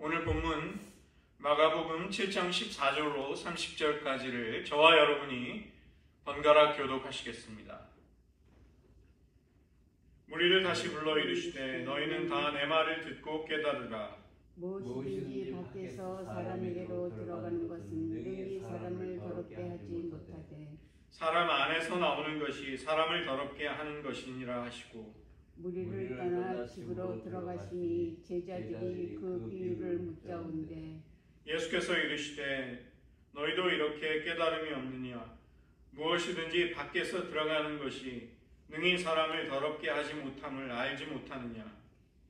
오늘 본문 마가복음 7장 14절로 30절까지를 저와 여러분이 번갈아 교독하시겠습니다. 무리를 다시 불러 이르시되 너희는 다 내 말을 듣고 깨달으라. 무엇이든지 밖에서 사람에게로 들어가는 것은 능히 사람을 더럽게 하지 못하되 사람 안에서 나오는 것이 사람을 더럽게 하는 것이니라 하시고 무리를 떠나 집으로 들어가시니 제자들이 그 비유를 묻자온데 예수께서 이르시되 너희도 이렇게 깨달음이 없느냐. 무엇이든지 밖에서 들어가는 것이 능히 사람을 더럽게 하지 못함을 알지 못하느냐.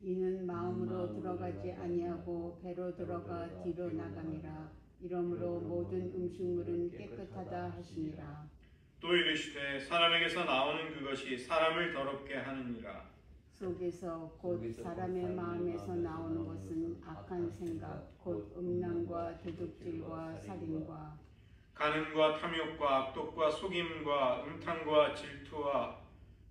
이는 마음으로 들어가지 아니하고 배로 들어가 뒤로 나감이라. 이러므로 모든 음식물은 깨끗하다 하시니라. 또 이르시되 사람에게서 나오는 그것이 사람을 더럽게 하느니라. 속에서 곧 사람의 마음에서 나오는 것은 악한 생각 곧 음란과 도둑질과 살인과 간음과 탐욕과 악독과 속임과 음탕과 질투와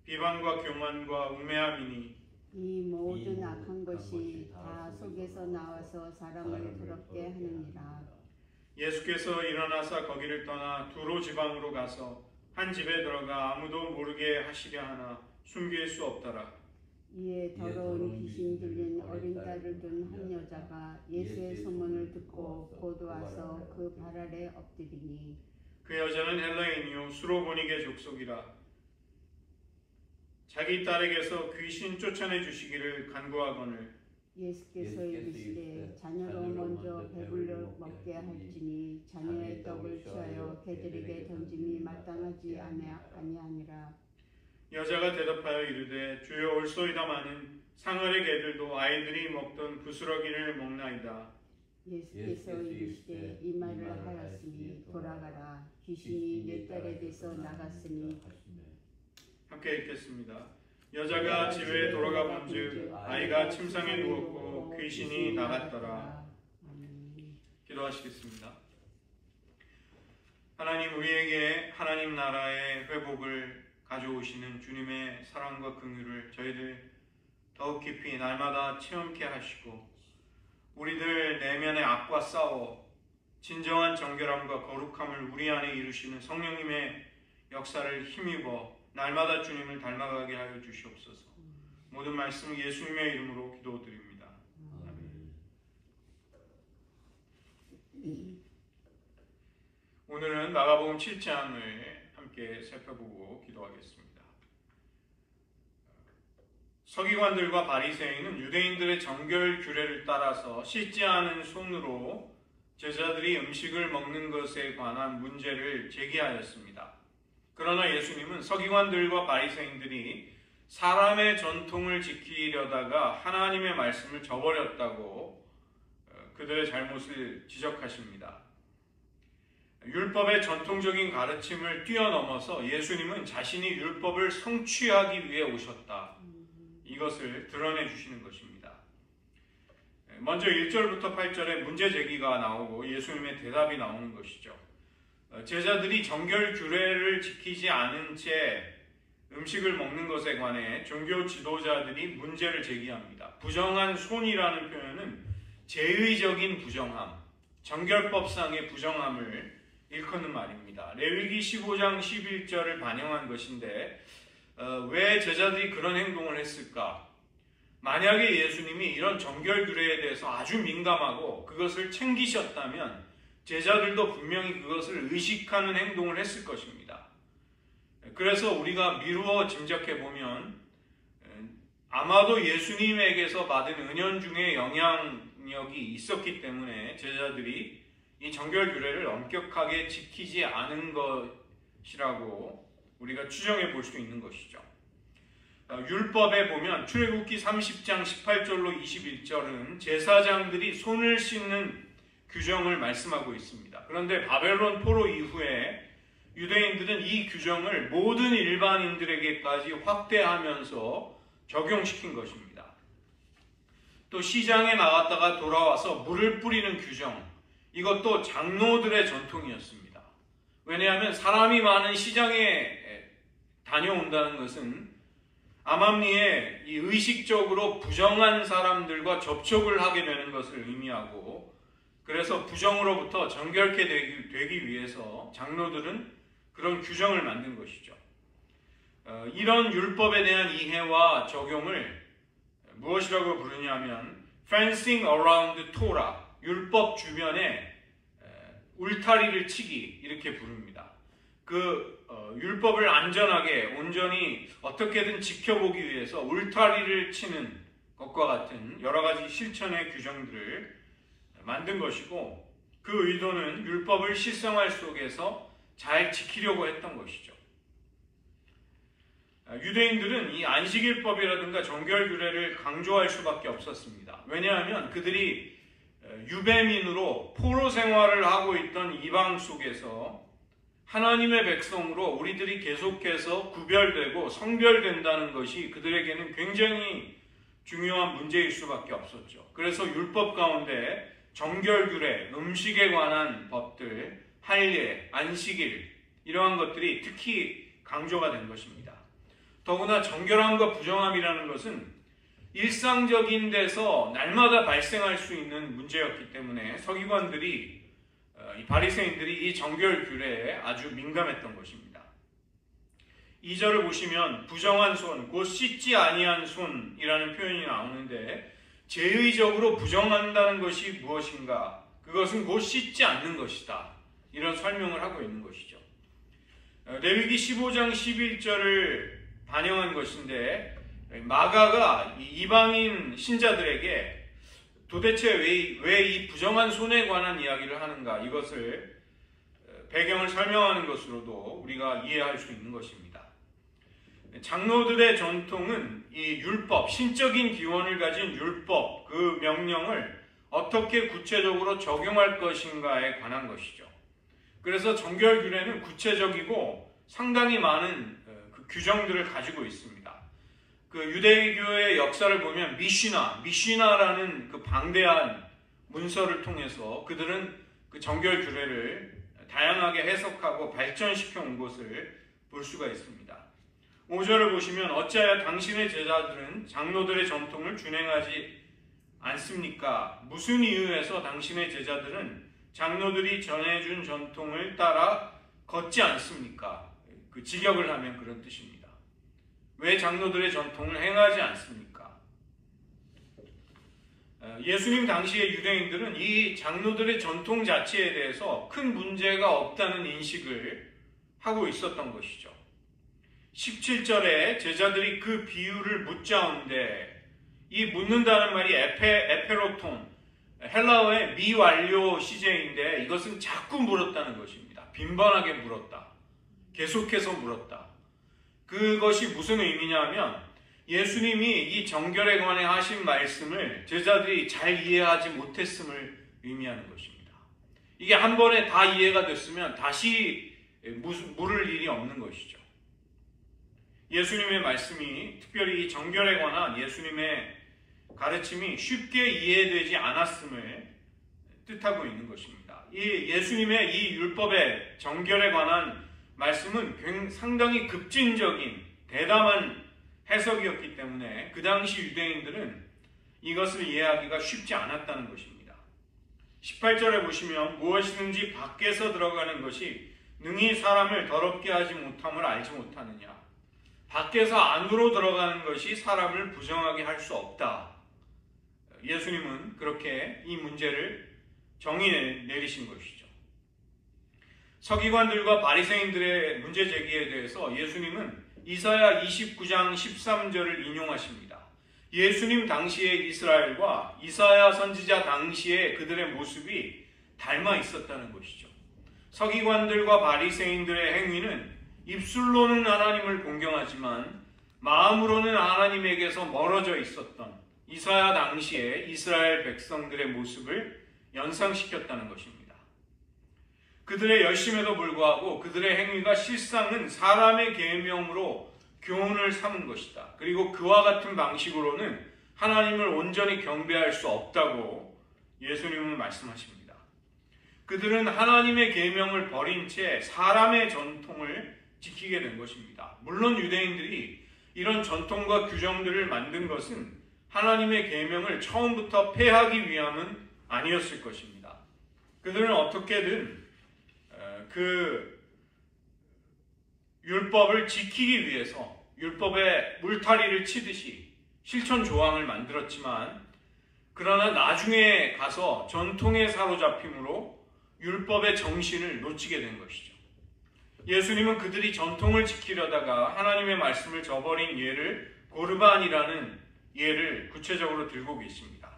비방과 교만과 우매함이니 이 모든 악한 것이 다 속에서 나와서 사람을 더럽게 하느니라. 예수께서 일어나사 거기를 떠나 두로 지방으로 가서 한 집에 들어가 아무도 모르게 하시려 하나 숨길 수 없더라. 이에 더러운 귀신 들린 어린 딸을 둔 한 여자가 예수의 소문을 듣고 곧 와서 그 발 아래 엎드리니 그 여자는 헬라인이요 수로보니게 족속이라. 자기 딸에게서 귀신 쫓아내 주시기를 간구하거늘 예수께서 이르시되 자녀로 먼저 배불러 먹게 할지니 자녀의 떡을 취하여 개들에게 던짐이 마땅하지 아니하니라. 여자가 대답하여 이르되 주여 올소이다마는 상어의 개들도 아이들이 먹던 부스러기를 먹나이다. 예수께서 이르시되 이 말을 하였으니 돌아가라. 귀신이 내 딸에 대해서 나갔으니. 함께 읽겠습니다. 여자가 집에 돌아가 본즉 아이가 침상에 누웠고 귀신이 나갔더라. 기도하시겠습니다. 하나님, 우리에게 하나님 나라의 회복을 가져오시는 주님의 사랑과 긍휼을 저희들 더욱 깊이 날마다 체험케 하시고 우리들 내면의 악과 싸워 진정한 정결함과 거룩함을 우리 안에 이루시는 성령님의 역사를 힘입어 날마다 주님을 닮아가게 하여 주시옵소서. 모든 말씀 예수님의 이름으로 기도드립니다. 아멘. 오늘은 마가복음 7장을 함께 살펴보고 기도하겠습니다. 서기관들과 바리새인은 유대인들의 정결 규례를 따라서 씻지 않은 손으로 제자들이 음식을 먹는 것에 관한 문제를 제기하였습니다. 그러나 예수님은 서기관들과 바리새인들이 사람의 전통을 지키려다가 하나님의 말씀을 저버렸다고 그들의 잘못을 지적하십니다. 율법의 전통적인 가르침을 뛰어넘어서 예수님은 자신이 율법을 성취하기 위해 오셨다. 이것을 드러내 주시는 것입니다. 먼저 1절부터 8절에 문제 제기가 나오고 예수님의 대답이 나오는 것이죠. 제자들이 정결 규례를 지키지 않은 채 음식을 먹는 것에 관해 종교 지도자들이 문제를 제기합니다. 부정한 손이라는 표현은 제의적인 부정함, 정결법상의 부정함을 일컫는 말입니다. 레위기 15장 11절을 반영한 것인데 왜 제자들이 그런 행동을 했을까? 만약에 예수님이 이런 정결 규례에 대해서 아주 민감하고 그것을 챙기셨다면 제자들도 분명히 그것을 의식하는 행동을 했을 것입니다. 그래서 우리가 미루어 짐작해 보면 아마도 예수님에게서 받은 은연 중에 영향력이 있었기 때문에 제자들이 이 정결 규례를 엄격하게 지키지 않은 것이라고 우리가 추정해 볼 수 있는 것이죠. 율법에 보면 출애굽기 30장 18절로 21절은 제사장들이 손을 씻는 규정을 말씀하고 있습니다. 그런데 바벨론 포로 이후에 유대인들은 이 규정을 모든 일반인들에게까지 확대하면서 적용시킨 것입니다. 또 시장에 나갔다가 돌아와서 물을 뿌리는 규정, 이것도 장로들의 전통이었습니다. 왜냐하면 사람이 많은 시장에 다녀온다는 것은 암암리에 이 의식적으로 부정한 사람들과 접촉을 하게 되는 것을 의미하고, 그래서 부정으로부터 정결케 되기 위해서 장로들은 그런 규정을 만든 것이죠. 이런 율법에 대한 이해와 적용을 무엇이라고 부르냐면 fencing around Torah, 율법 주변에 울타리를 치기, 이렇게 부릅니다. 율법을 안전하게 온전히 어떻게든 지켜보기 위해서 울타리를 치는 것과 같은 여러 가지 실천의 규정들을 만든 것이고, 그 의도는 율법을 실생활 속에서 잘 지키려고 했던 것이죠. 유대인들은 이 안식일법이라든가 정결규례를 강조할 수밖에 없었습니다. 왜냐하면 그들이 유배민으로 포로 생활을 하고 있던 이방 속에서 하나님의 백성으로 우리들이 계속해서 구별되고 성별된다는 것이 그들에게는 굉장히 중요한 문제일 수밖에 없었죠. 그래서 율법 가운데 정결규례, 음식에 관한 법들, 할례, 안식일, 이러한 것들이 특히 강조가 된 것입니다. 더구나 정결함과 부정함이라는 것은 일상적인 데서 날마다 발생할 수 있는 문제였기 때문에 서기관들이, 이 바리새인들이 이 정결 규례에 아주 민감했던 것입니다. 2절을 보시면 부정한 손, 곧 씻지 아니한 손이라는 표현이 나오는데, 제의적으로 부정한다는 것이 무엇인가? 그것은 곧 씻지 않는 것이다, 이런 설명을 하고 있는 것이죠. 레위기 15장 11절을 반영한 것인데, 마가가 이방인 신자들에게 도대체 왜 이 부정한 손에 관한 이야기를 하는가, 이것을 배경을 설명하는 것으로도 우리가 이해할 수 있는 것입니다. 장로들의 전통은 이 율법, 신적인 기원을 가진 율법, 그 명령을 어떻게 구체적으로 적용할 것인가에 관한 것이죠. 그래서 정결규례는 구체적이고 상당히 많은 그 규정들을 가지고 있습니다. 그 유대교의 역사를 보면 미시나라는 그 방대한 문서를 통해서 그들은 그 정결규례를 다양하게 해석하고 발전시켜 온 것을 볼 수가 있습니다. 5절을 보시면 어찌하여 당신의 제자들은 장로들의 전통을 준행하지 않습니까? 무슨 이유에서 당신의 제자들은 장로들이 전해준 전통을 따라 걷지 않습니까? 그 직역을 하면 그런 뜻입니다. 왜 장로들의 전통을 행하지 않습니까? 예수님 당시의 유대인들은 이 장로들의 전통 자체에 대해서 큰 문제가 없다는 인식을 하고 있었던 것이죠. 17절에 제자들이 그 비유를 묻자온데, 이 묻는다는 말이 에페로톤, 헬라어의 미완료 시제인데, 이것은 자꾸 물었다는 것입니다. 빈번하게 물었다. 계속해서 물었다. 그것이 무슨 의미냐면 예수님이 이 정결에 관해 하신 말씀을 제자들이 잘 이해하지 못했음을 의미하는 것입니다. 이게 한 번에 다 이해가 됐으면 다시 물을 일이 없는 것이죠. 예수님의 말씀이, 특별히 이 정결에 관한 예수님의 가르침이 쉽게 이해되지 않았음을 뜻하고 있는 것입니다. 이 예수님의 이 율법의 정결에 관한 말씀은 상당히 급진적인 대담한 해석이었기 때문에 그 당시 유대인들은 이것을 이해하기가 쉽지 않았다는 것입니다. 18절에 보시면 무엇이든지 밖에서 들어가는 것이 능히 사람을 더럽게 하지 못함을 알지 못하느냐. 밖에서 안으로 들어가는 것이 사람을 부정하게 할 수 없다. 예수님은 그렇게 이 문제를 정의 내리신 것이죠. 서기관들과 바리새인들의 문제 제기에 대해서 예수님은 이사야 29장 13절을 인용하십니다. 예수님 당시의 이스라엘과 이사야 선지자 당시의 그들의 모습이 닮아 있었다는 것이죠. 서기관들과 바리새인들의 행위는 입술로는 하나님을 공경하지만 마음으로는 하나님에게서 멀어져 있었던 이사야 당시의 이스라엘 백성들의 모습을 연상시켰다는 것입니다. 그들의 열심에도 불구하고 그들의 행위가 실상은 사람의 계명으로 교훈을 삼은 것이다. 그리고 그와 같은 방식으로는 하나님을 온전히 경배할 수 없다고 예수님은 말씀하십니다. 그들은 하나님의 계명을 버린 채 사람의 전통을 지키게 된 것입니다. 물론 유대인들이 이런 전통과 규정들을 만든 것은 하나님의 계명을 처음부터 폐하기 위함은 아니었을 것입니다. 그들은 어떻게든 그 율법을 지키기 위해서 율법의 물타리를 치듯이 실천 조항을 만들었지만, 그러나 나중에 가서 전통에 사로잡힘으로 율법의 정신을 놓치게 된 것이죠. 예수님은 그들이 전통을 지키려다가 하나님의 말씀을 저버린 예를 고르반이라는 예를 구체적으로 들고 계십니다.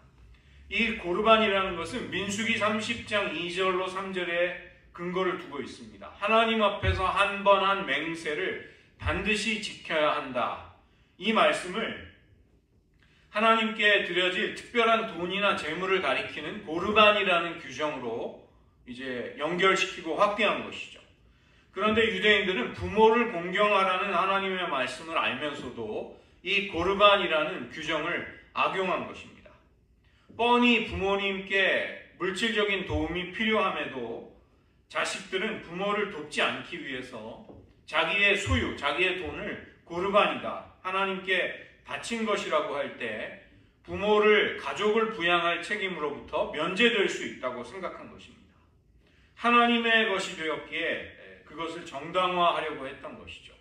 이 고르반이라는 것은 민수기 30장 2절로 3절에 근거를 두고 있습니다. 하나님 앞에서 한 번 한 맹세를 반드시 지켜야 한다. 이 말씀을 하나님께 드려질 특별한 돈이나 재물을 가리키는 고르반이라는 규정으로 이제 연결시키고 확대한 것이죠. 그런데 유대인들은 부모를 공경하라는 하나님의 말씀을 알면서도 이 고르반이라는 규정을 악용한 것입니다. 뻔히 부모님께 물질적인 도움이 필요함에도 자식들은 부모를 돕지 않기 위해서 자기의 소유, 자기의 돈을 고르반이다, 하나님께 바친 것이라고 할 때 부모를, 가족을 부양할 책임으로부터 면제될 수 있다고 생각한 것입니다. 하나님의 것이 되었기에 그것을 정당화하려고 했던 것이죠.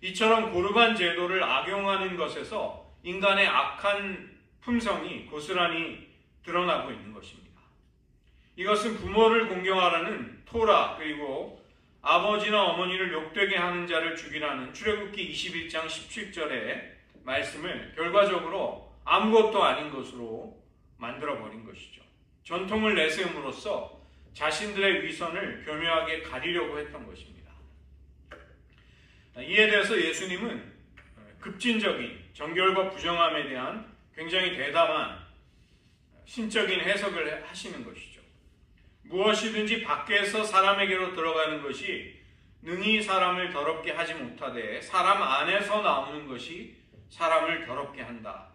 이처럼 고르반 제도를 악용하는 것에서 인간의 악한 품성이 고스란히 드러나고 있는 것입니다. 이것은 부모를 공경하라는 토라, 그리고 아버지나 어머니를 욕되게 하는 자를 죽이라는 출애굽기 21장 17절의 말씀을 결과적으로 아무것도 아닌 것으로 만들어버린 것이죠. 전통을 내세움으로써 자신들의 위선을 교묘하게 가리려고 했던 것입니다. 이에 대해서 예수님은 급진적인 정결과 부정함에 대한 굉장히 대담한 신적인 해석을 하시는 것이죠. 무엇이든지 밖에서 사람에게로 들어가는 것이 능히 사람을 더럽게 하지 못하되 사람 안에서 나오는 것이 사람을 더럽게 한다.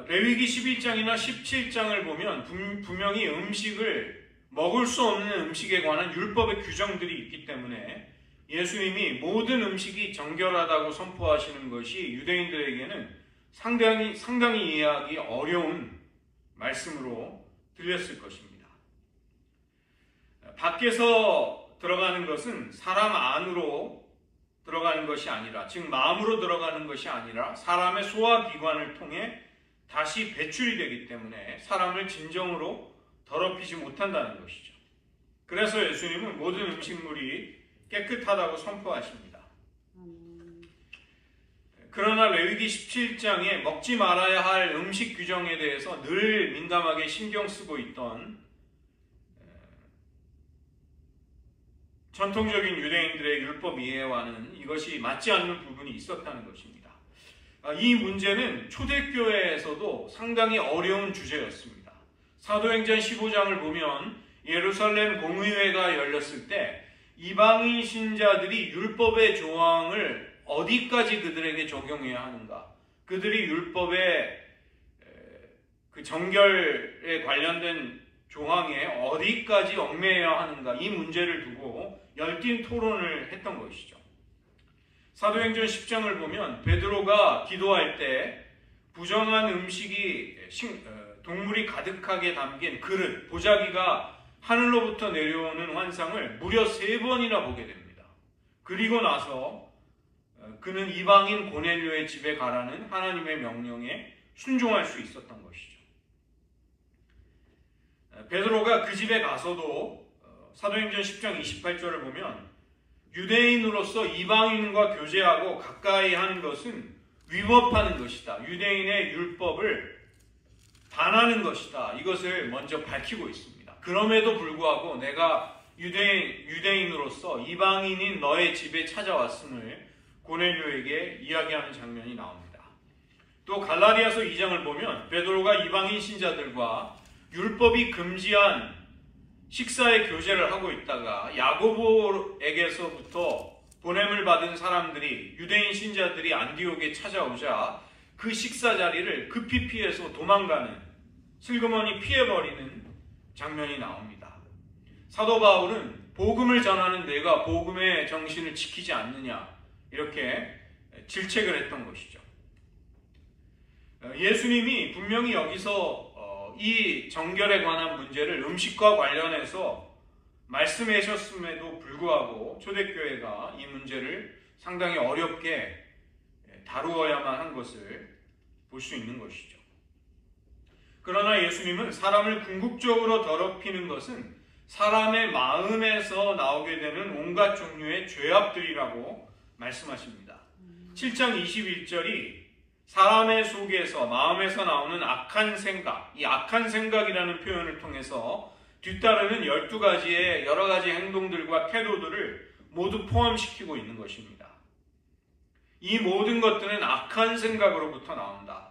레위기 11장이나 17장을 보면 분명히 음식을 먹을 수 없는 음식에 관한 율법의 규정들이 있기 때문에 예수님이 모든 음식이 정결하다고 선포하시는 것이 유대인들에게는 상당히 이해하기 어려운 말씀으로 들렸을 것입니다. 밖에서 들어가는 것은 사람 안으로 들어가는 것이 아니라, 즉 마음으로 들어가는 것이 아니라 사람의 소화기관을 통해 다시 배출이 되기 때문에 사람을 진정으로 더럽히지 못한다는 것이죠. 그래서 예수님은 모든 음식물이 깨끗하다고 선포하십니다. 그러나 레위기 17장에 먹지 말아야 할 음식 규정에 대해서 늘 민감하게 신경 쓰고 있던 전통적인 유대인들의 율법 이해와는 이것이 맞지 않는 부분이 있었다는 것입니다. 이 문제는 초대교회에서도 상당히 어려운 주제였습니다. 사도행전 15장을 보면 예루살렘 공의회가 열렸을 때 이방인 신자들이 율법의 조항을 어디까지 그들에게 적용해야 하는가, 그들이 율법의 그 정결에 관련된 조항에 어디까지 얽매여야 하는가, 이 문제를 두고 열띤 토론을 했던 것이죠. 사도행전 10장을 보면 베드로가 기도할 때 부정한 음식이 동물이 가득하게 담긴 그릇, 보자기가 하늘로부터 내려오는 환상을 무려 3번이나 보게 됩니다. 그리고 나서 그는 이방인 고넬료의 집에 가라는 하나님의 명령에 순종할 수 있었던 것이죠. 베드로가 그 집에 가서도 사도행전 10장 28절을 보면 유대인으로서 이방인과 교제하고 가까이 하는 것은 위법하는 것이다, 유대인의 율법을 반하는 것이다, 이것을 먼저 밝히고 있습니다. 그럼에도 불구하고 내가 유대인으로서 이방인인 너의 집에 찾아왔음을 고넬료에게 이야기하는 장면이 나옵니다. 또 갈라디아서 2장을 보면 베드로가 이방인 신자들과 율법이 금지한 식사의 교제를 하고 있다가 야고보에게서부터 보냄을 받은 사람들이, 유대인 신자들이 안디옥에 찾아오자 그 식사 자리를 급히 피해서 도망가는, 슬그머니 피해버리는 장면이 나옵니다. 사도 바울은 복음을 전하는 내가 복음의 정신을 지키지 않느냐, 이렇게 질책을 했던 것이죠. 예수님이 분명히 여기서 이 정결에 관한 문제를 음식과 관련해서 말씀하셨음에도 불구하고 초대교회가 이 문제를 상당히 어렵게 다루어야만 한 것을 볼 수 있는 것이죠. 그러나 예수님은 사람을 궁극적으로 더럽히는 것은 사람의 마음에서 나오게 되는 온갖 종류의 죄악들이라고 말씀하십니다. 7장 21절이 사람의 속에서 마음에서 나오는 악한 생각, 이 악한 생각이라는 표현을 통해서 뒤따르는 12가지의 여러 가지 행동들과 태도들을 모두 포함시키고 있는 것입니다. 이 모든 것들은 악한 생각으로부터 나온다.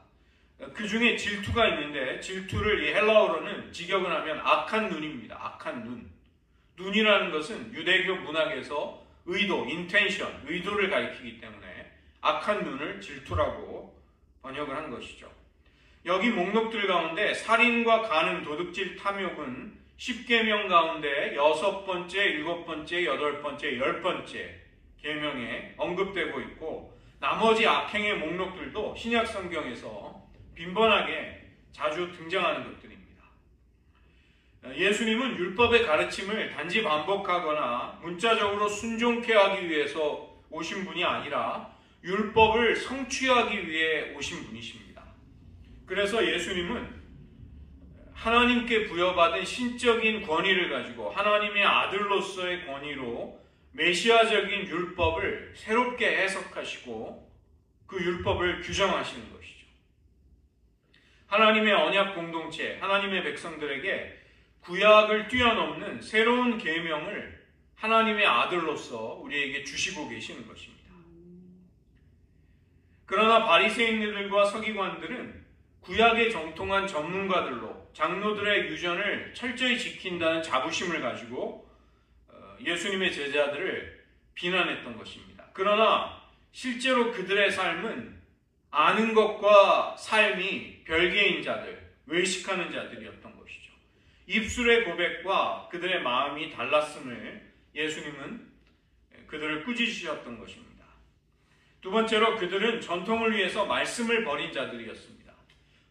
그 중에 질투가 있는데 질투를 이 헬라어로는 직역을 하면 악한 눈입니다. 악한 눈. 눈이라는 것은 유대교 문학에서 의도, 인텐션, 의도를 가리키기 때문에 악한 눈을 질투라고 번역을 한 것이죠. 여기 목록들 가운데 살인과 간음, 도둑질, 탐욕은 10계명 가운데 6번째, 7번째, 8번째, 10번째 계명에 언급되고 있고 나머지 악행의 목록들도 신약 성경에서 빈번하게 자주 등장하는 것들입니다. 예수님은 율법의 가르침을 단지 반복하거나 문자적으로 순종케 하기 위해서 오신 분이 아니라 율법을 성취하기 위해 오신 분이십니다. 그래서 예수님은 하나님께 부여받은 신적인 권위를 가지고 하나님의 아들로서의 권위로 메시아적인 율법을 새롭게 해석하시고 그 율법을 규정하시는 것이죠. 하나님의 언약 공동체, 하나님의 백성들에게 구약을 뛰어넘는 새로운 계명을 하나님의 아들로서 우리에게 주시고 계시는 것입니다. 그러나 바리새인들과 서기관들은 구약에 정통한 전문가들로 장로들의 유전을 철저히 지킨다는 자부심을 가지고 예수님의 제자들을 비난했던 것입니다. 그러나 실제로 그들의 삶은 아는 것과 삶이 별개인 자들, 외식하는 자들이었던 것이죠. 입술의 고백과 그들의 마음이 달랐음을 예수님은 그들을 꾸짖으셨던 것입니다. 두 번째로 그들은 전통을 위해서 말씀을 버린 자들이었습니다.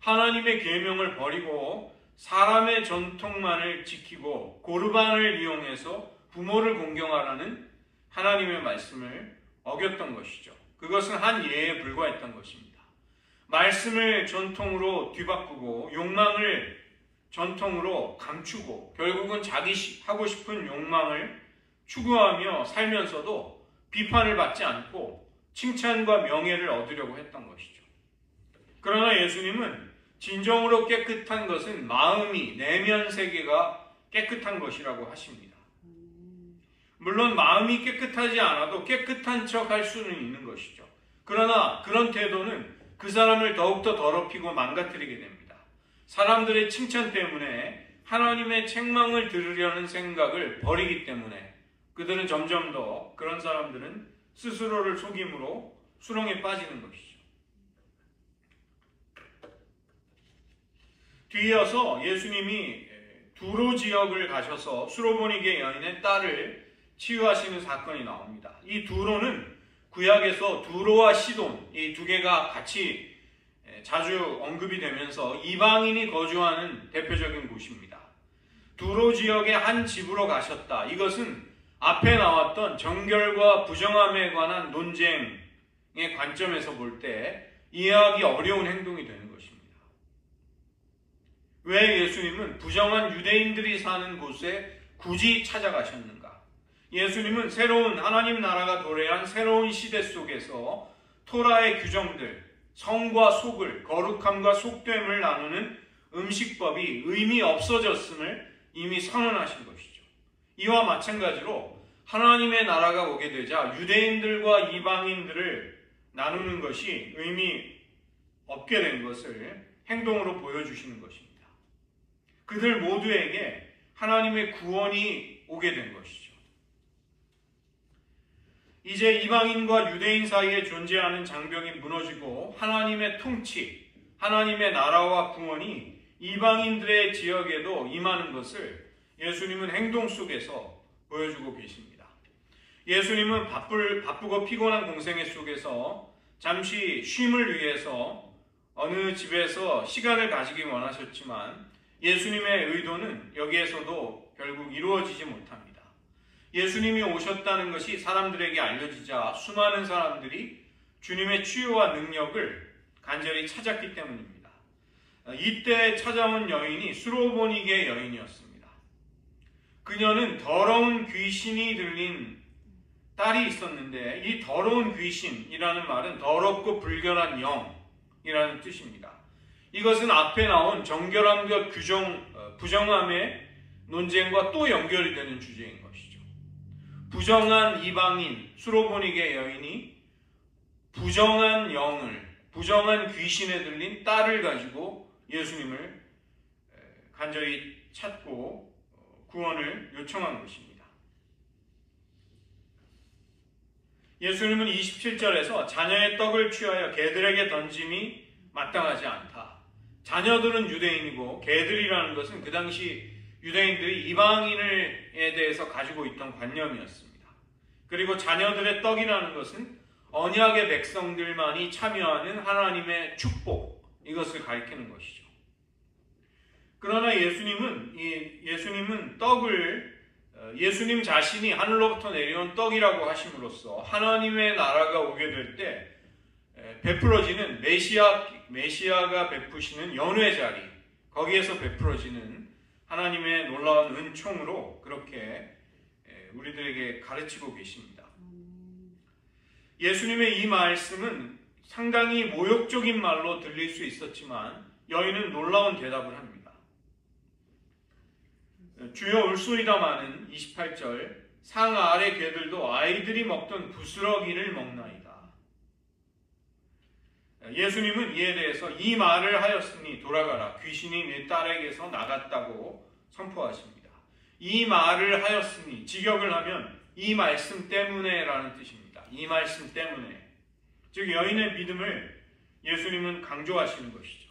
하나님의 계명을 버리고 사람의 전통만을 지키고 고르반을 이용해서 부모를 공경하라는 하나님의 말씀을 어겼던 것이죠. 그것은 한 예에 불과했던 것입니다. 말씀을 전통으로 뒤바꾸고 욕망을 전통으로 감추고 결국은 자기 하고 싶은 욕망을 추구하며 살면서도 비판을 받지 않고 칭찬과 명예를 얻으려고 했던 것이죠. 그러나 예수님은 진정으로 깨끗한 것은 마음이, 내면 세계가 깨끗한 것이라고 하십니다. 물론 마음이 깨끗하지 않아도 깨끗한 척 할 수는 있는 것이죠. 그러나 그런 태도는 그 사람을 더욱더 더럽히고 망가뜨리게 됩니다. 사람들의 칭찬 때문에 하나님의 책망을 들으려는 생각을 버리기 때문에 그들은 점점 더 그런 사람들은 스스로를 속임으로 수렁에 빠지는 것이죠. 뒤이어서 예수님이 두로 지역을 가셔서 수로보니게 여인의 딸을 치유하시는 사건이 나옵니다. 이 두로는 구약에서 두로와 시돈 이 두 개가 같이 자주 언급이 되면서 이방인이 거주하는 대표적인 곳입니다. 두로 지역의 한 집으로 가셨다. 이것은 앞에 나왔던 정결과 부정함에 관한 논쟁의 관점에서 볼 때 이해하기 어려운 행동이 되는 것입니다. 왜 예수님은 부정한 유대인들이 사는 곳에 굳이 찾아가셨는가? 예수님은 새로운 하나님 나라가 도래한 새로운 시대 속에서 토라의 규정들, 성과 속을, 거룩함과 속됨을 나누는 음식법이 의미 없어졌음을 이미 선언하신 것이죠. 이와 마찬가지로 하나님의 나라가 오게 되자 유대인들과 이방인들을 나누는 것이 의미 없게 된 것을 행동으로 보여주시는 것입니다. 그들 모두에게 하나님의 구원이 오게 된 것이죠. 이제 이방인과 유대인 사이에 존재하는 장벽이 무너지고 하나님의 통치, 하나님의 나라와 구원이 이방인들의 지역에도 임하는 것을 예수님은 행동 속에서 보여주고 계십니다. 예수님은 바쁘고 피곤한 공생애 속에서 잠시 쉼을 위해서 어느 집에서 시간을 가지기 원하셨지만 예수님의 의도는 여기에서도 결국 이루어지지 못합니다. 예수님이 오셨다는 것이 사람들에게 알려지자 수많은 사람들이 주님의 치유와 능력을 간절히 찾았기 때문입니다. 이때 찾아온 여인이 수로보니게 여인이었습니다. 그녀는 더러운 귀신이 들린 딸이 있었는데 이 더러운 귀신이라는 말은 더럽고 불결한 영이라는 뜻입니다. 이것은 앞에 나온 정결함과 부정함의 논쟁과 또 연결이 되는 주제인 것이죠. 부정한 이방인 수로보니게 여인이 부정한 영을, 부정한 귀신에 들린 딸을 가지고 예수님을 간절히 찾고 구원을 요청한 것입니다. 예수님은 27절에서 자녀의 떡을 취하여 개들에게 던짐이 마땅하지 않다. 자녀들은 유대인이고 개들이라는 것은 그 당시 유대인들이 이방인에 대해서 가지고 있던 관념이었습니다. 그리고 자녀들의 떡이라는 것은 언약의 백성들만이 참여하는 하나님의 축복, 이것을 가리키는 것이죠. 그러나 예수님은 떡을 예수님 자신이 하늘로부터 내려온 떡이라고 하심으로써 하나님의 나라가 오게 될 때 베풀어지는 메시아가 베푸시는 연회 자리, 거기에서 베풀어지는 하나님의 놀라운 은총으로 그렇게 우리들에게 가르치고 계십니다. 예수님의 이 말씀은 상당히 모욕적인 말로 들릴 수 있었지만 여인은 놀라운 대답을 합니다. 주여 울소이다마는 28절 상 아래 개들도 아이들이 먹던 부스러기를 먹나이다. 예수님은 이에 대해서 이 말을 하였으니 돌아가라 귀신이 내 딸에게서 나갔다고 선포하십니다. 이 말을 하였으니 직역을 하면 이 말씀 때문에 라는 뜻입니다. 이 말씀 때문에, 즉 여인의 믿음을 예수님은 강조하시는 것이죠.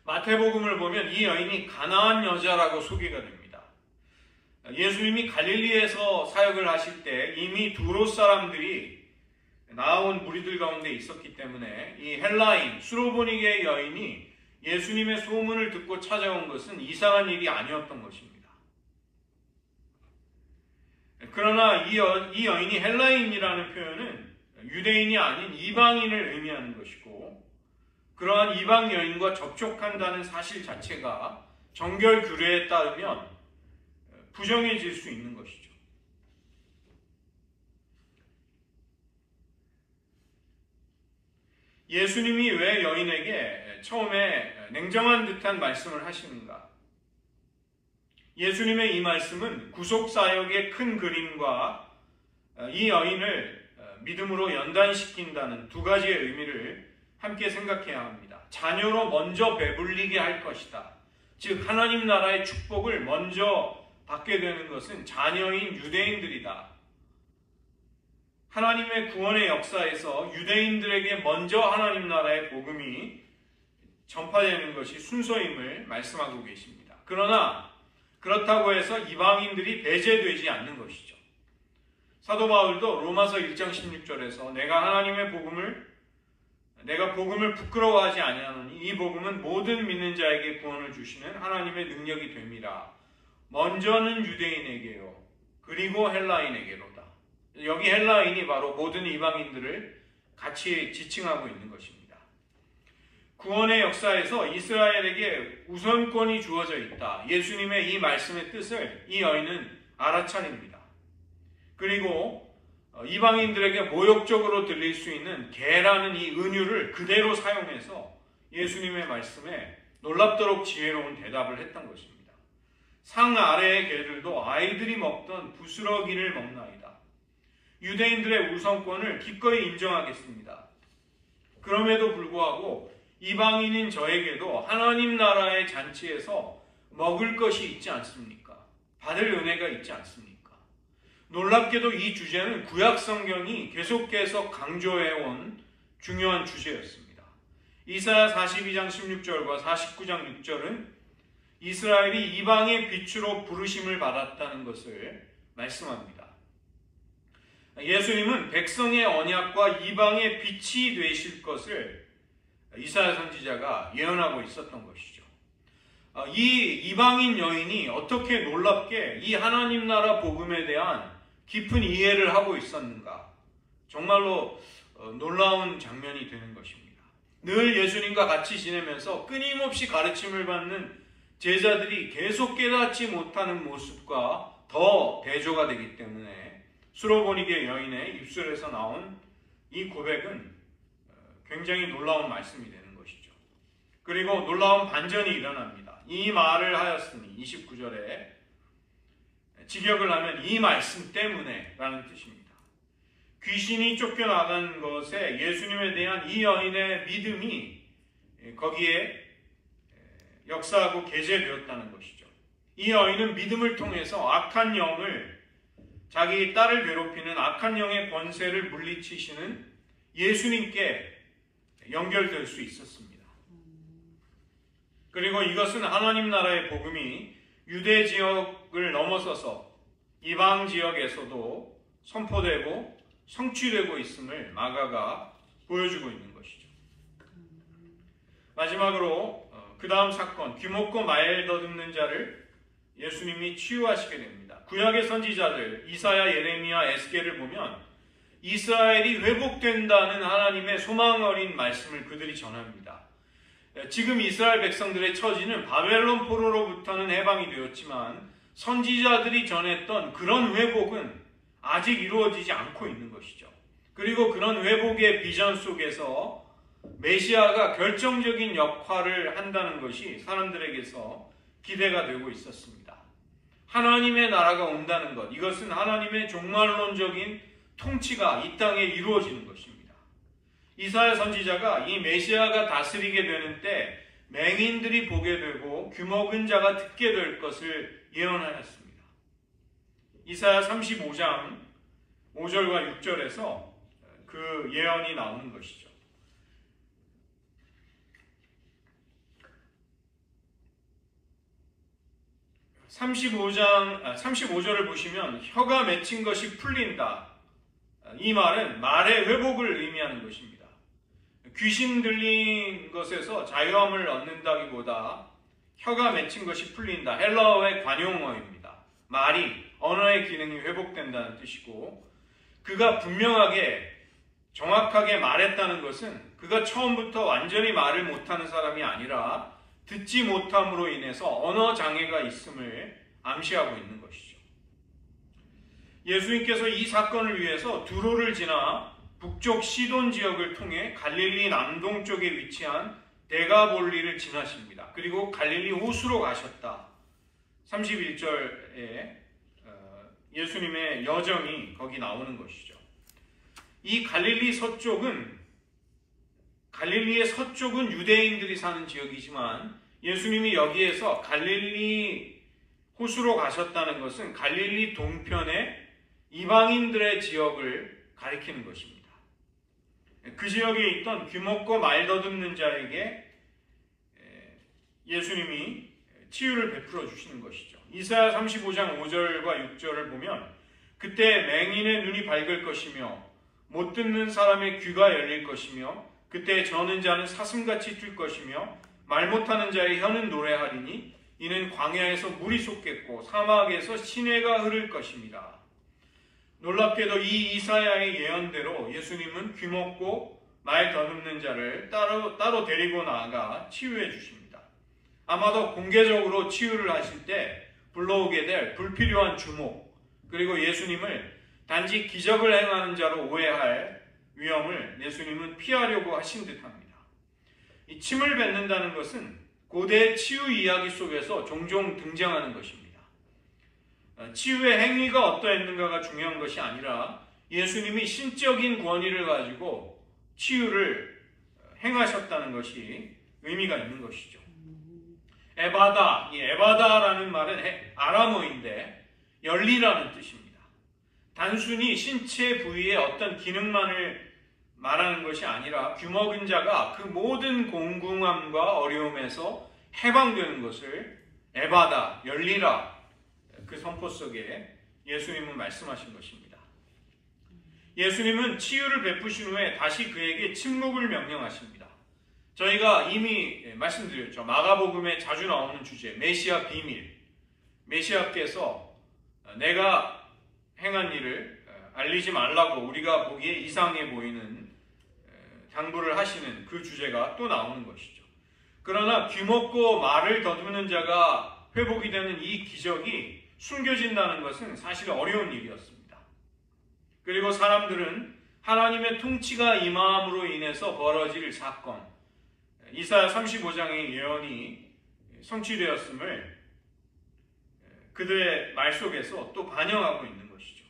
마태복음을 보면 이 여인이 가나안 여자라고 소개가 됩니다. 예수님이 갈릴리에서 사역을 하실 때 이미 두로 사람들이 나아온 무리들 가운데 있었기 때문에 이 헬라인 수로보니게 여인이 예수님의 소문을 듣고 찾아온 것은 이상한 일이 아니었던 것입니다. 그러나 이 여인이 헬라인이라는 표현은 유대인이 아닌 이방인을 의미하는 것이고, 그러한 이방 여인과 접촉한다는 사실 자체가 정결 규례에 따르면 부정해질 수 있는 것이죠. 예수님이 왜 여인에게 처음에 냉정한 듯한 말씀을 하시는가? 예수님의 이 말씀은 구속사역의 큰 그림과 이 여인을 믿음으로 연단시킨다는 두 가지의 의미를 함께 생각해야 합니다. 자녀로 먼저 배불리게 할 것이다. 즉 하나님 나라의 축복을 먼저 받게 되는 것은 자녀인 유대인들이다. 하나님의 구원의 역사에서 유대인들에게 먼저 하나님 나라의 복음이 전파되는 것이 순서임을 말씀하고 계십니다. 그러나 그렇다고 해서 이방인들이 배제되지 않는 것이죠. 사도 바울도 로마서 1장 16절에서 내가 복음을 부끄러워하지 아니하노니 이 복음은 모든 믿는 자에게 구원을 주시는 하나님의 능력이 됨이라. 먼저는 유대인에게요, 그리고 헬라인에게로다. 여기 헬라인이 바로 모든 이방인들을 같이 지칭하고 있는 것입니다. 구원의 역사에서 이스라엘에게 우선권이 주어져 있다. 예수님의 이 말씀의 뜻을 이 여인은 알아차립니다. 그리고 이방인들에게 모욕적으로 들릴 수 있는 개라는 이 은유를 그대로 사용해서 예수님의 말씀에 놀랍도록 지혜로운 대답을 했던 것입니다. 상 아래의 개들도 아이들이 먹던 부스러기를 먹나이다. 유대인들의 우선권을 기꺼이 인정하겠습니다. 그럼에도 불구하고 이방인인 저에게도 하나님 나라의 잔치에서 먹을 것이 있지 않습니까? 받을 은혜가 있지 않습니까? 놀랍게도 이 주제는 구약 성경이 계속해서 강조해온 중요한 주제였습니다. 이사야 42장 16절과 49장 6절은 이스라엘이 이방의 빛으로 부르심을 받았다는 것을 말씀합니다. 예수님은 백성의 언약과 이방의 빛이 되실 것을 이사야 선지자가 예언하고 있었던 것이죠. 이 이방인 여인이 어떻게 놀랍게 이 하나님 나라 복음에 대한 깊은 이해를 하고 있었는가. 정말로 놀라운 장면이 되는 것입니다. 늘 예수님과 같이 지내면서 끊임없이 가르침을 받는 제자들이 계속 깨닫지 못하는 모습과 더 대조가 되기 때문에 수로보니게 여인의 입술에서 나온 이 고백은 굉장히 놀라운 말씀이 되는 것이죠. 그리고 놀라운 반전이 일어납니다. 이 말을 하였으니 29절에 직역을 하면 이 말씀 때문에 라는 뜻입니다. 귀신이 쫓겨나간 것에 예수님에 대한 이 여인의 믿음이 거기에 역사하고 게재되었다는 것이죠. 이 여인은 믿음을 통해서 악한 영을, 자기 딸을 괴롭히는 악한 영의 권세를 물리치시는 예수님께 연결될 수 있었습니다. 그리고 이것은 하나님 나라의 복음이 유대 지역을 넘어서서 이방 지역에서도 선포되고 성취되고 있음을 마가가 보여주고 있는 것이죠. 마지막으로 그 다음 사건, 귀먹고 말 더듬는 자를 예수님이 치유하시게 됩니다. 구약의 선지자들 이사야, 예레미야, 에스겔을 보면 이스라엘이 회복된다는 하나님의 소망 어린 말씀을 그들이 전합니다. 지금 이스라엘 백성들의 처지는 바벨론 포로로부터는 해방이 되었지만 선지자들이 전했던 그런 회복은 아직 이루어지지 않고 있는 것이죠. 그리고 그런 회복의 비전 속에서 메시아가 결정적인 역할을 한다는 것이 사람들에게서 기대가 되고 있었습니다. 하나님의 나라가 온다는 것, 이것은 하나님의 종말론적인 통치가 이 땅에 이루어지는 것입니다. 이사야 선지자가 이 메시아가 다스리게 되는 때 맹인들이 보게 되고 귀먹은 자가 듣게 될 것을 예언하였습니다. 이사야 35장 5절과 6절에서 그 예언이 나오는 것이죠. 35절을 보시면 혀가 맺힌 것이 풀린다. 이 말은 말의 회복을 의미하는 것입니다. 귀신 들린 것에서 자유함을 얻는다기보다 혀가 맺힌 것이 풀린다. 헬라어의 관용어입니다. 말이, 언어의 기능이 회복된다는 뜻이고, 그가 분명하게 정확하게 말했다는 것은 그가 처음부터 완전히 말을 못하는 사람이 아니라 듣지 못함으로 인해서 언어 장애가 있음을 암시하고 있는 것이죠. 예수님께서 이 사건을 위해서 두로를 지나 북쪽 시돈 지역을 통해 갈릴리 남동쪽에 위치한 데가볼리를 지나십니다. 그리고 갈릴리 호수로 가셨다. 31절에 예수님의 여정이 거기 나오는 것이죠. 이 갈릴리의 서쪽은 유대인들이 사는 지역이지만 예수님이 여기에서 갈릴리 호수로 가셨다는 것은 갈릴리 동편의 이방인들의 지역을 가리키는 것입니다. 그 지역에 있던 귀먹고 말 더듬는 자에게 예수님이 치유를 베풀어 주시는 것이죠. 이사야 35장 5절과 6절을 보면 그때 맹인의 눈이 밝을 것이며 못 듣는 사람의 귀가 열릴 것이며 그때 저는 자는 사슴같이 뛸 것이며 말 못하는 자의 혀는 노래하리니 이는 광야에서 물이 솟겠고 사막에서 시내가 흐를 것입니다. 놀랍게도 이 이사야의 예언대로 예수님은 귀먹고 말 더듬는 자를 따로 데리고 나아가 치유해 주십니다. 아마도 공개적으로 치유를 하실 때 불러오게 될 불필요한 주목, 그리고 예수님을 단지 기적을 행하는 자로 오해할 위험을 예수님은 피하려고 하신 듯합니다. 이 침을 뱉는다는 것은 고대 치유 이야기 속에서 종종 등장하는 것입니다. 치유의 행위가 어떠했는가가 중요한 것이 아니라 예수님이 신적인 권위를 가지고 치유를 행하셨다는 것이 의미가 있는 것이죠. 에바다, 이 에바다라는 말은 아람어인데 열리라는 뜻입니다. 단순히 신체 부위의 어떤 기능만을 말하는 것이 아니라 귀먹은 자가 그 모든 공궁함과 어려움에서 해방되는 것을 에바다, 열리라, 그 선포 속에 예수님은 말씀하신 것입니다. 예수님은 치유를 베푸신 후에 다시 그에게 침묵을 명령하십니다. 저희가 이미 말씀드렸죠. 마가복음에 자주 나오는 주제, 메시아 비밀. 메시아께서 내가 행한 일을 알리지 말라고 우리가 보기에 이상해 보이는 당부를 하시는 그 주제가 또 나오는 것이죠. 그러나 귀먹고 말을 더듬는 자가 회복이 되는 이 기적이 숨겨진다는 것은 사실 어려운 일이었습니다. 그리고 사람들은 하나님의 통치가 임함으로 인해서 벌어질 사건, 이사야 35장의 예언이 성취되었음을 그들의 말 속에서 또 반영하고 있는 것이죠.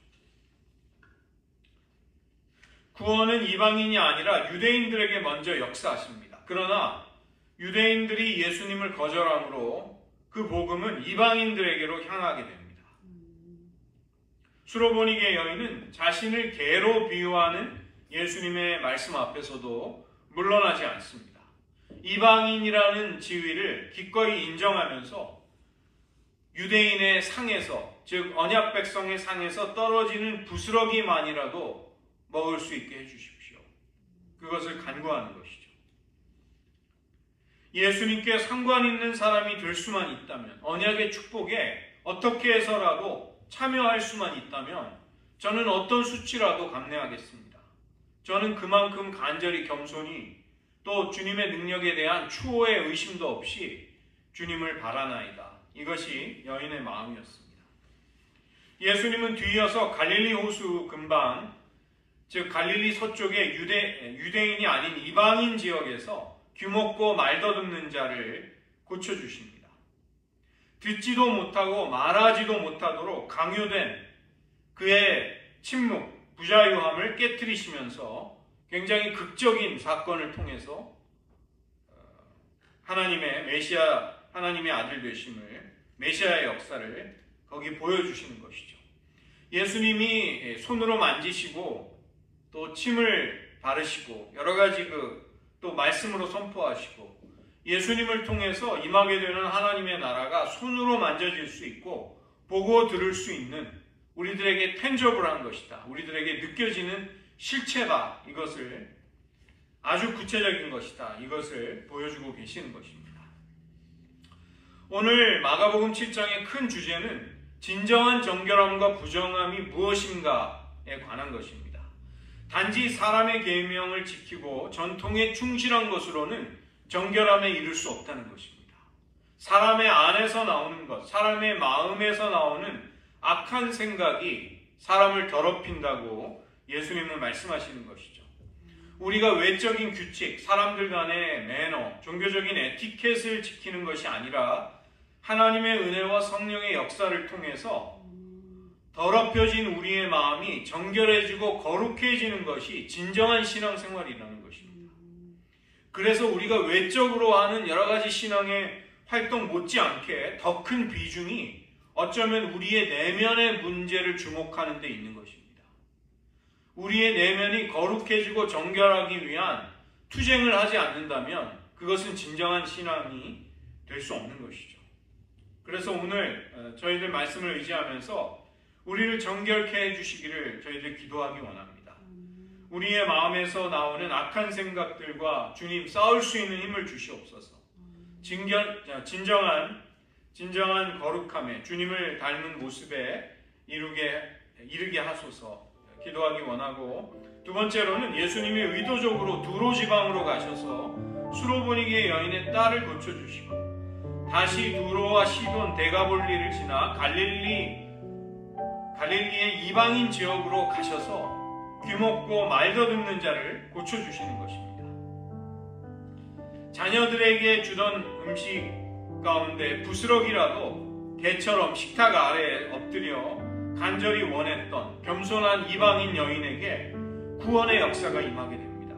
구원은 이방인이 아니라 유대인들에게 먼저 역사하십니다. 그러나 유대인들이 예수님을 거절함으로 그 복음은 이방인들에게로 향하게 됩니다. 수로보니게 여인은 자신을 개로 비유하는 예수님의 말씀 앞에서도 물러나지 않습니다. 이방인이라는 지위를 기꺼이 인정하면서 유대인의 상에서, 즉 언약 백성의 상에서 떨어지는 부스러기만이라도 먹을 수 있게 해주십시오. 그것을 간구하는 것이죠. 예수님께 상관 있는 사람이 될 수만 있다면, 언약의 축복에 어떻게 해서라도 참여할 수만 있다면 저는 어떤 수치라도 감내하겠습니다. 저는 그만큼 간절히 겸손히 또 주님의 능력에 대한 추호의 의심도 없이 주님을 바라나이다. 이것이 여인의 마음이었습니다. 예수님은 뒤이어서 갈릴리 호수 근방, 즉 갈릴리 서쪽의 유대인이 아닌 이방인 지역에서 귀먹고 말더듬는 자를 고쳐주십니다. 듣지도 못하고 말하지도 못하도록 강요된 그의 침묵, 부자유함을 깨트리시면서 굉장히 극적인 사건을 통해서 하나님의 메시아, 하나님의 아들 되심을, 메시아의 역사를 거기 보여주시는 것이죠. 예수님이 손으로 만지시고 또 침을 바르시고 여러 가지 또 말씀으로 선포하시고 예수님을 통해서 임하게 되는 하나님의 나라가 손으로 만져질 수 있고 보고 들을 수 있는 우리들에게 텐저블한 것이다. 우리들에게 느껴지는 실체다. 이것을 아주 구체적인 것이다. 이것을 보여주고 계시는 것입니다. 오늘 마가복음 7장의 큰 주제는 진정한 정결함과 부정함이 무엇인가에 관한 것입니다. 단지 사람의 계명을 지키고 전통에 충실한 것으로는 정결함에 이를 수 없다는 것입니다. 사람의 안에서 나오는 것, 사람의 마음에서 나오는 악한 생각이 사람을 더럽힌다고 예수님은 말씀하시는 것이죠. 우리가 외적인 규칙, 사람들 간의 매너, 종교적인 에티켓을 지키는 것이 아니라 하나님의 은혜와 성령의 역사를 통해서 더럽혀진 우리의 마음이 정결해지고 거룩해지는 것이 진정한 신앙생활이라는 것입니다. 그래서 우리가 외적으로 하는 여러 가지 신앙의 활동 못지않게 더 큰 비중이 어쩌면 우리의 내면의 문제를 주목하는 데 있는 것입니다. 우리의 내면이 거룩해지고 정결하기 위한 투쟁을 하지 않는다면 그것은 진정한 신앙이 될 수 없는 것이죠. 그래서 오늘 저희들 말씀을 의지하면서 우리를 정결케 해주시기를 저희들 기도하기 원합니다. 우리의 마음에서 나오는 악한 생각들과 주님 싸울 수 있는 힘을 주시옵소서. 진정한 거룩함에 주님을 닮은 모습에 이르게 하소서 기도하기 원하고, 두 번째로는 예수님이 의도적으로 두로 지방으로 가셔서 수로보니게 여인의 딸을 고쳐주시고 다시 두로와 시돈, 데가볼리를 지나 갈릴리의 이방인 지역으로 가셔서 귀먹고 말더듬는 자를 고쳐주시는 것입니다. 자녀들에게 주던 음식 가운데 부스러기라도 개처럼 식탁 아래에 엎드려 간절히 원했던 겸손한 이방인 여인에게 구원의 역사가 임하게 됩니다.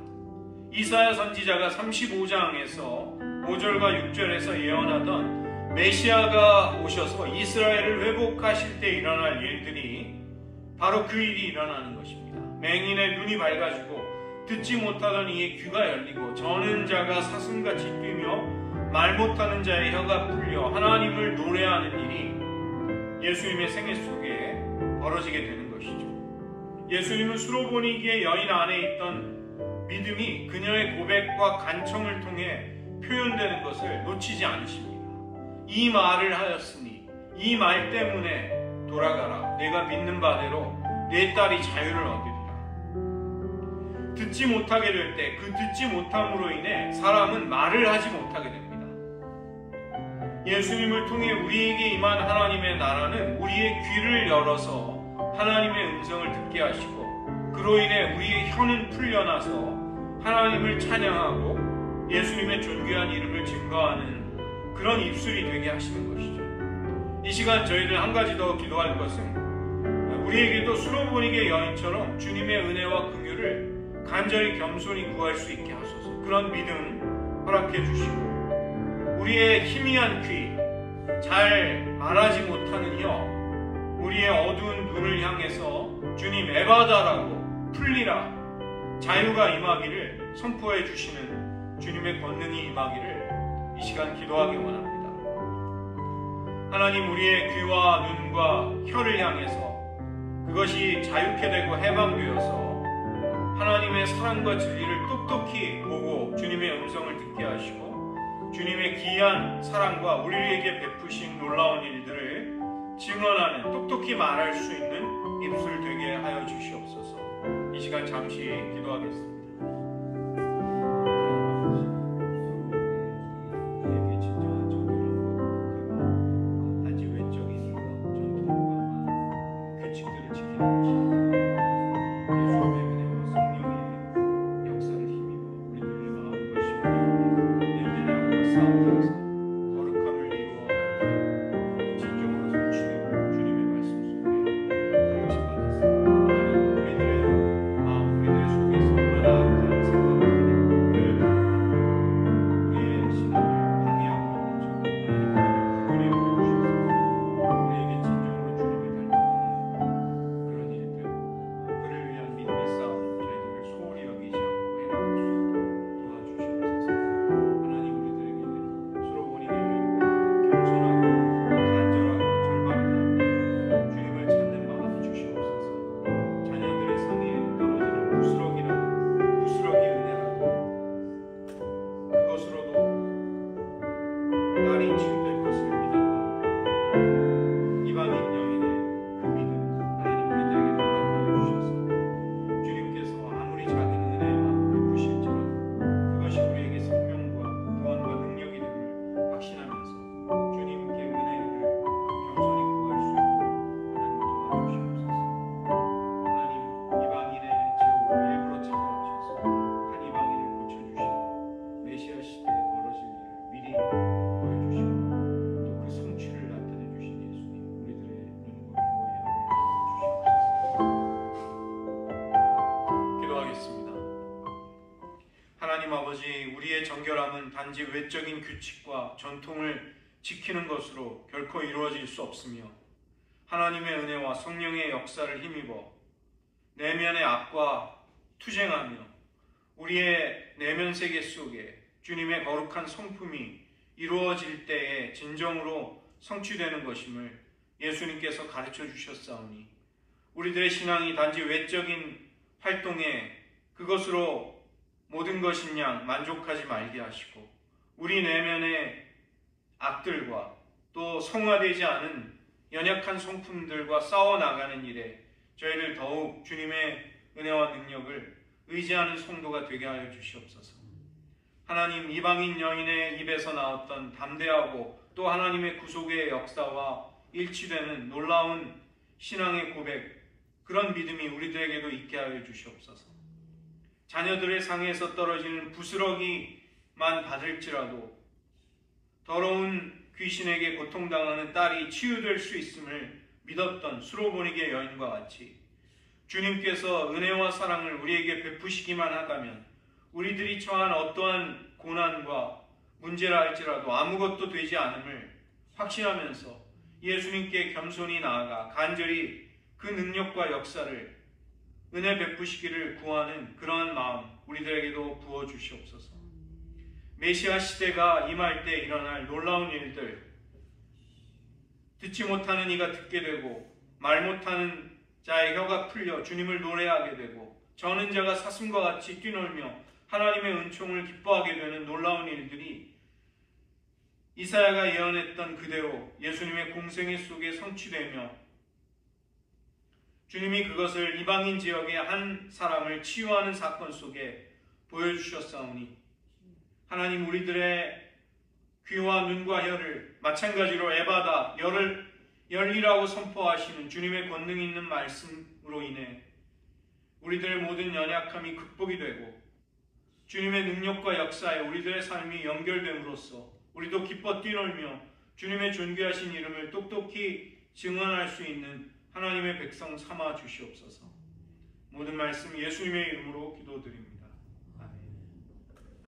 이사야 선지자가 35장에서 5절과 6절에서 예언하던 메시아가 오셔서 이스라엘을 회복하실 때 일어날 일들이 바로 그 일이 일어나는 것입니다. 맹인의 눈이 밝아지고 듣지 못하던 이의 귀가 열리고 저는 자가 사슴같이 뛰며 말 못하는 자의 혀가 풀려 하나님을 노래하는 일이 예수님의 생애 속에 벌어지게 되는 것이죠. 예수님은 수로보니게 여인 안에 있던 믿음이 그녀의 고백과 간청을 통해 표현되는 것을 놓치지 않으십니다. 이 말을 하였으니 이 말 때문에 돌아가라. 내가 믿는 바대로 내 딸이 자유를 얻으리라. 듣지 못하게 될 때 그 듣지 못함으로 인해 사람은 말을 하지 못하게 됩니다. 예수님을 통해 우리에게 임한 하나님의 나라는 우리의 귀를 열어서 하나님의 음성을 듣게 하시고 그로 인해 우리의 혀는 풀려나서 하나님을 찬양하고 예수님의 존귀한 이름을 증거하는 그런 입술이 되게 하시는 것이죠. 이 시간 저희들 한 가지 더 기도할 것은 우리에게도 수로보니게 여인처럼 주님의 은혜와 긍휼을 간절히 겸손히 구할 수 있게 하소서. 그런 믿음 허락해 주시고 우리의 희미한 귀, 잘 말하지 못하는 혀, 우리의 어두운 눈을 향해서 주님 에바다라고 풀리라, 자유가 임하기를 선포해 주시는 주님의 권능이 임하기를 이 시간 기도하기 원합니다. 하나님, 우리의 귀와 눈과 혀를 향해서 그것이 자유케 되고 해방되어서 하나님의 사랑과 진리를 똑똑히 보고 주님의 음성을 듣게 하시고 주님의 귀한 사랑과 우리에게 베푸신 놀라운 일들을 증언하는 똑똑히 말할 수 있는 입술 되게 하여 주시옵소서. 이 시간 잠시 기도하겠습니다. 정결함은 단지 외적인 규칙과 전통을 지키는 것으로 결코 이루어질 수 없으며 하나님의 은혜와 성령의 역사를 힘입어 내면의 악과 투쟁하며 우리의 내면 세계 속에 주님의 거룩한 성품이 이루어질 때에 진정으로 성취되는 것임을 예수님께서 가르쳐 주셨사오니 우리들의 신앙이 단지 외적인 활동에 그것으로 모든 것인 양 만족하지 말게 하시고 우리 내면의 악들과 또 성화되지 않은 연약한 성품들과 싸워나가는 일에 저희를 더욱 주님의 은혜와 능력을 의지하는 성도가 되게 하여 주시옵소서. 하나님, 이방인 여인의 입에서 나왔던 담대하고 또 하나님의 구속의 역사와 일치되는 놀라운 신앙의 고백, 그런 믿음이 우리들에게도 있게 하여 주시옵소서. 자녀들의 상에서 떨어지는 부스러기만 받을지라도 더러운 귀신에게 고통당하는 딸이 치유될 수 있음을 믿었던 수로보니게 여인과 같이 주님께서 은혜와 사랑을 우리에게 베푸시기만 하다면 우리들이 처한 어떠한 고난과 문제라 할지라도 아무것도 되지 않음을 확신하면서 예수님께 겸손히 나아가 간절히 그 능력과 역사를 은혜 베푸시기를 구하는 그러한 마음 우리들에게도 부어주시옵소서. 메시아 시대가 임할 때 일어날 놀라운 일들, 듣지 못하는 이가 듣게 되고 말 못하는 자의 혀가 풀려 주님을 노래하게 되고 저는 자가 사슴과 같이 뛰놀며 하나님의 은총을 기뻐하게 되는 놀라운 일들이 이사야가 예언했던 그대로 예수님의 공생애 속에 성취되며 주님이 그것을 이방인 지역의 한 사람을 치유하는 사건 속에 보여주셨사오니 하나님 우리들의 귀와 눈과 혀를 마찬가지로 에바다 열리라고 선포하시는 주님의 권능 있는 말씀으로 인해 우리들의 모든 연약함이 극복이 되고 주님의 능력과 역사에 우리들의 삶이 연결됨으로써 우리도 기뻐 뛰놀며 주님의 존귀하신 이름을 똑똑히 증언할 수 있는 하나님의 백성 삼아 주시옵소서. 모든 말씀 예수님의 이름으로 기도드립니다.